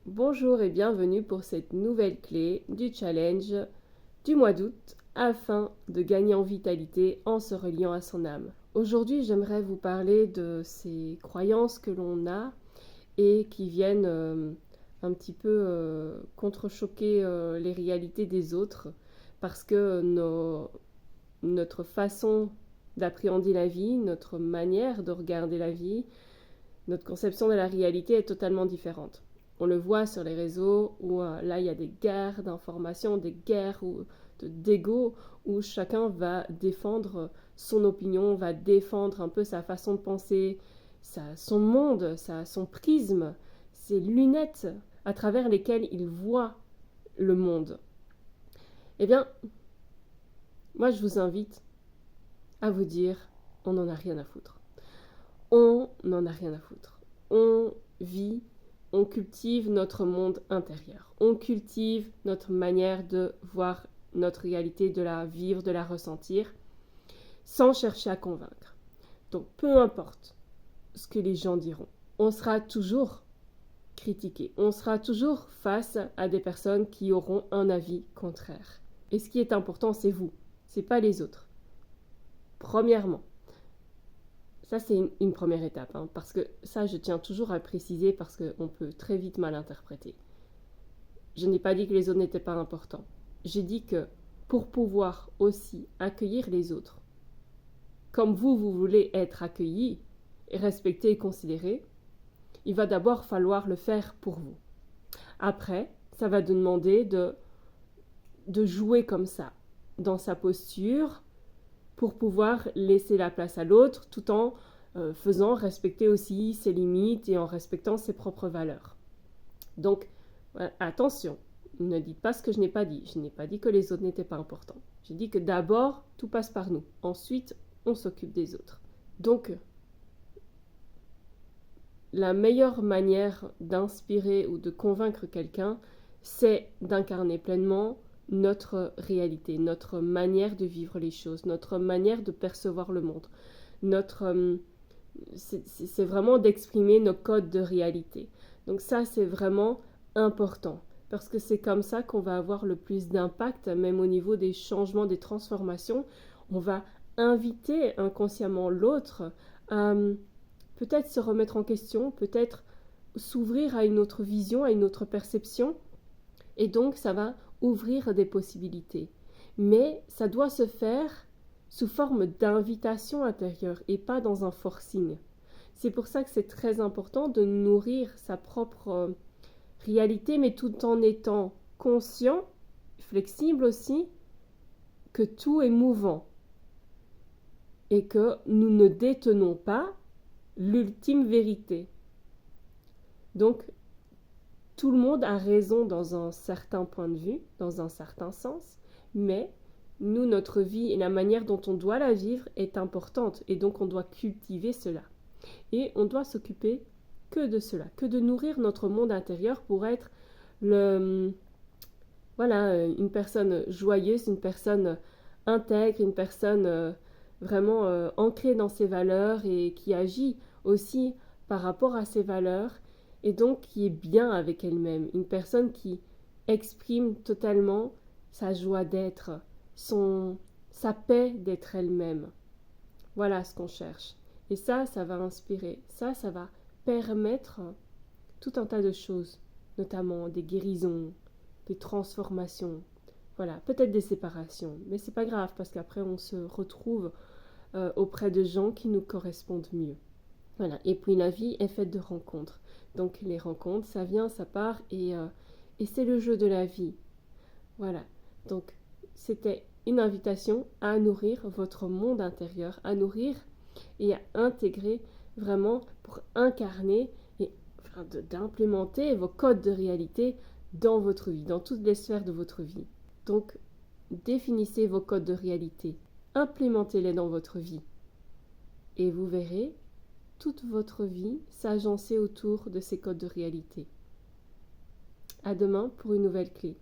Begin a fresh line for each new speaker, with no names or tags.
Bonjour et bienvenue pour cette nouvelle clé du challenge du mois d'août afin de gagner en vitalité en se reliant à son âme. Aujourd'hui, j'aimerais vous parler de ces croyances que l'on a et qui viennent un petit peu contrechoquer les réalités des autres parce que notre façon d'appréhender la vie, notre manière de regarder la vie, notre conception de la réalité est totalement différente. On le voit sur les réseaux où là il y a des guerres d'information, des guerres d'ego où chacun va défendre son opinion, va défendre un peu sa façon de penser, son monde, son prisme, ses lunettes à travers lesquelles il voit le monde. Eh bien, moi je vous invite à vous dire, on n'en a rien à foutre. On n'en a rien à foutre. On vit, on cultive notre monde intérieur. On cultive notre manière de voir notre réalité, de la vivre, de la ressentir, sans chercher à convaincre. Donc peu importe ce que les gens diront, on sera toujours critiqué. On sera toujours face à des personnes qui auront un avis contraire. Et ce qui est important, c'est vous, c'est pas les autres. Premièrement, ça, c'est une première étape, parce que ça, je tiens toujours à le préciser parce qu'on peut très vite mal interpréter. Je n'ai pas dit que les autres n'étaient pas importants. J'ai dit que pour pouvoir aussi accueillir les autres, comme vous voulez être accueillis, respectés et considérés, il va d'abord falloir le faire pour vous. Après, ça va demander de jouer comme ça, dans sa posture, pour pouvoir laisser la place à l'autre tout en faisant respecter aussi ses limites et en respectant ses propres valeurs. Donc, attention, ne dites pas ce que je n'ai pas dit. Je n'ai pas dit que les autres n'étaient pas importants. J'ai dit que d'abord, tout passe par nous. Ensuite, on s'occupe des autres. Donc, la meilleure manière d'inspirer ou de convaincre quelqu'un, c'est d'incarner pleinement notre réalité, notre manière de vivre les choses, notre manière de percevoir le monde. C'est vraiment d'exprimer nos codes de réalité. Donc ça, c'est vraiment important parce que c'est comme ça qu'on va avoir le plus d'impact, même au niveau des changements, des transformations. On va inviter inconsciemment l'autre à peut-être se remettre en question, peut-être s'ouvrir à une autre vision, à une autre perception. Et donc, ça va ouvrir des possibilités. Mais ça doit se faire sous forme d'invitation intérieure et pas dans un forcing. C'est pour ça que c'est très important de nourrir sa propre réalité, mais tout en étant conscient, flexible aussi, que tout est mouvant et que nous ne détenons pas l'ultime vérité. Donc, tout le monde a raison dans un certain point de vue, dans un certain sens, mais nous, notre vie et la manière dont on doit la vivre est importante et donc on doit cultiver cela. Et on doit s'occuper que de cela, que de nourrir notre monde intérieur pour être une personne joyeuse, une personne intègre, une personne vraiment ancrée dans ses valeurs et qui agit aussi par rapport à ses valeurs et donc qui est bien avec elle-même, une personne qui exprime totalement sa joie d'être, sa paix d'être elle-même. Voilà ce qu'on cherche. Et ça va inspirer, ça va permettre tout un tas de choses, notamment des guérisons, des transformations, voilà, peut-être des séparations, mais c'est pas grave parce qu'après on se retrouve auprès de gens qui nous correspondent mieux. Voilà, et puis la vie est faite de rencontres. Donc les rencontres, ça vient, ça part et c'est le jeu de la vie. Voilà, donc c'était une invitation à nourrir votre monde intérieur, à nourrir et à intégrer vraiment pour incarner et d'implémenter vos codes de réalité dans votre vie, dans toutes les sphères de votre vie. Donc, définissez vos codes de réalité, implémentez-les dans votre vie et vous verrez toute votre vie s'agencer autour de ces codes de réalité. À demain pour une nouvelle clé.